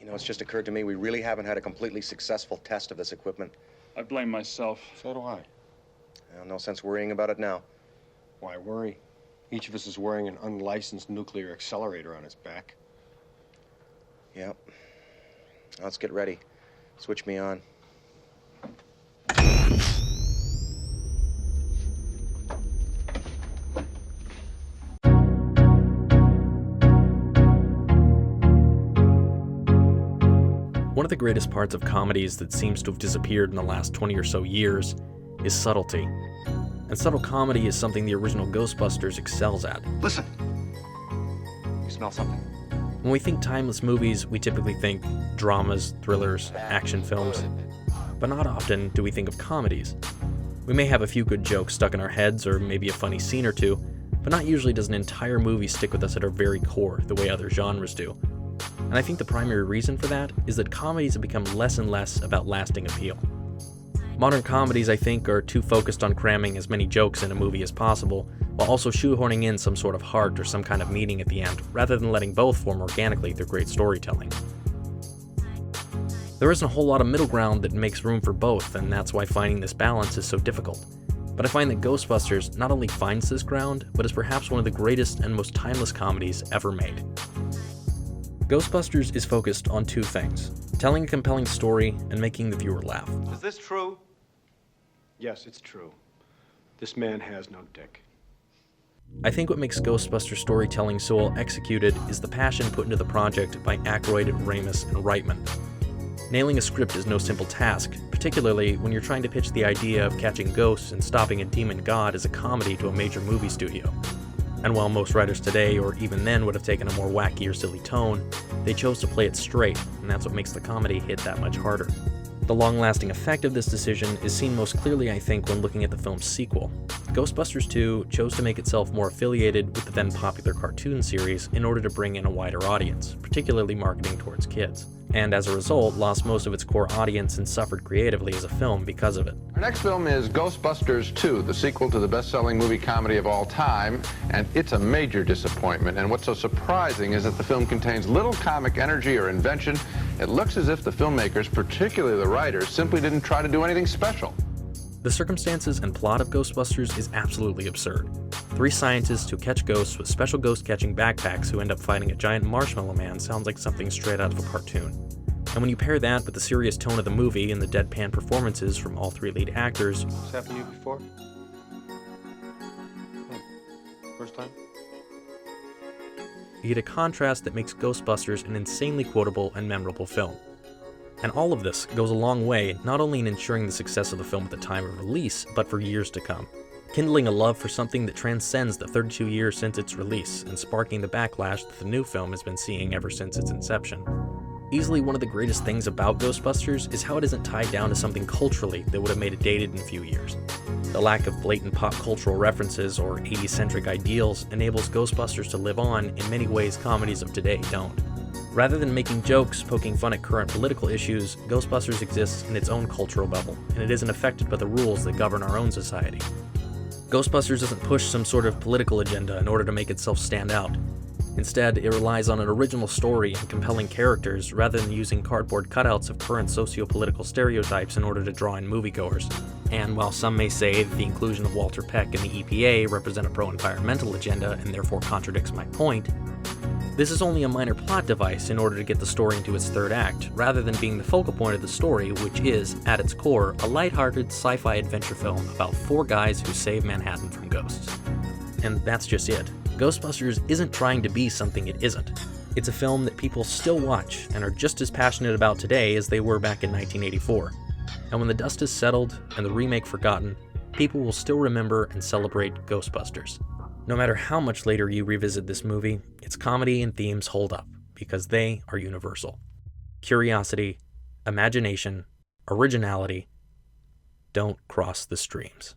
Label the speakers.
Speaker 1: You know, it's just occurred to me we really haven't had a completely successful test of this equipment.
Speaker 2: I blame myself.
Speaker 3: So do I.
Speaker 1: Well, no sense worrying about it now.
Speaker 3: Why worry? Each of us is wearing an unlicensed nuclear accelerator on his back.
Speaker 1: Yep. Let's get ready. Switch me on.
Speaker 4: One of the greatest parts of comedies that seems to have disappeared in the last 20 or so years is subtlety. And subtle comedy is something the original Ghostbusters excels at.
Speaker 1: Listen. You smell something?
Speaker 4: When we think timeless movies, we typically think dramas, thrillers, action films. But not often do we think of comedies. We may have a few good jokes stuck in our heads or maybe a funny scene or two, but not usually does an entire movie stick with us at our very core the way other genres do. And I think the primary reason for that is that comedies have become less and less about lasting appeal. Modern comedies, I think, are too focused on cramming as many jokes in a movie as possible, while also shoehorning in some sort of heart or some kind of meaning at the end, rather than letting both form organically through great storytelling. There isn't a whole lot of middle ground that makes room for both, and that's why finding this balance is so difficult. But I find that Ghostbusters not only finds this ground, but is perhaps one of the greatest and most timeless comedies ever made. Ghostbusters is focused on two things: telling a compelling story and making the viewer laugh.
Speaker 5: Is this true?
Speaker 3: Yes, it's true. This man has no dick.
Speaker 4: I think what makes Ghostbusters storytelling so well executed is the passion put into the project by Aykroyd, Ramis, and Reitman. Nailing a script is no simple task, particularly when you're trying to pitch the idea of catching ghosts and stopping a demon god as a comedy to a major movie studio. And while most writers today, or even then, would have taken a more wacky or silly tone, they chose to play it straight, and that's what makes the comedy hit that much harder. The long-lasting effect of this decision is seen most clearly, I think, when looking at the film's sequel. Ghostbusters 2 chose to make itself more affiliated with the then popular cartoon series in order to bring in a wider audience, particularly marketing towards kids, and as a result lost most of its core audience and suffered creatively as a film because of it.
Speaker 6: Our next film is Ghostbusters 2, the sequel to the best-selling movie comedy of all time, and it's a major disappointment. And what's so surprising is that the film contains little comic energy or invention. It looks as if the filmmakers, particularly the writers, simply didn't try to do anything special.
Speaker 4: The circumstances and plot of Ghostbusters is absolutely absurd. 3 scientists who catch ghosts with special ghost-catching backpacks who end up fighting a giant marshmallow man sounds like something straight out of a cartoon. And when you pair that with the serious tone of the movie and the deadpan performances from all 3 lead actors...
Speaker 3: This happened to you before? First time?
Speaker 4: You get a contrast that makes Ghostbusters an insanely quotable and memorable film. And all of this goes a long way, not only in ensuring the success of the film at the time of release, but for years to come, kindling a love for something that transcends the 32 years since its release and sparking the backlash that the new film has been seeing ever since its inception. Easily one of the greatest things about Ghostbusters is how it isn't tied down to something culturally that would have made it dated in a few years. The lack of blatant pop cultural references or 80s-centric ideals enables Ghostbusters to live on in many ways comedies of today don't. Rather than making jokes poking fun at current political issues, Ghostbusters exists in its own cultural bubble, and it isn't affected by the rules that govern our own society. Ghostbusters doesn't push some sort of political agenda in order to make itself stand out. Instead, it relies on an original story and compelling characters rather than using cardboard cutouts of current socio-political stereotypes in order to draw in moviegoers. And while some may say that the inclusion of Walter Peck and the EPA represent a pro-environmental agenda and therefore contradicts my point, this is only a minor plot device in order to get the story into its third act, rather than being the focal point of the story, which is, at its core, a lighthearted sci-fi adventure film about 4 guys who save Manhattan from ghosts. And that's just it. Ghostbusters isn't trying to be something it isn't. It's a film that people still watch and are just as passionate about today as they were back in 1984. And when the dust is settled and the remake forgotten, people will still remember and celebrate Ghostbusters. No matter how much later you revisit this movie, its comedy and themes hold up, because they are universal. Curiosity, imagination, originality don't cross the streams.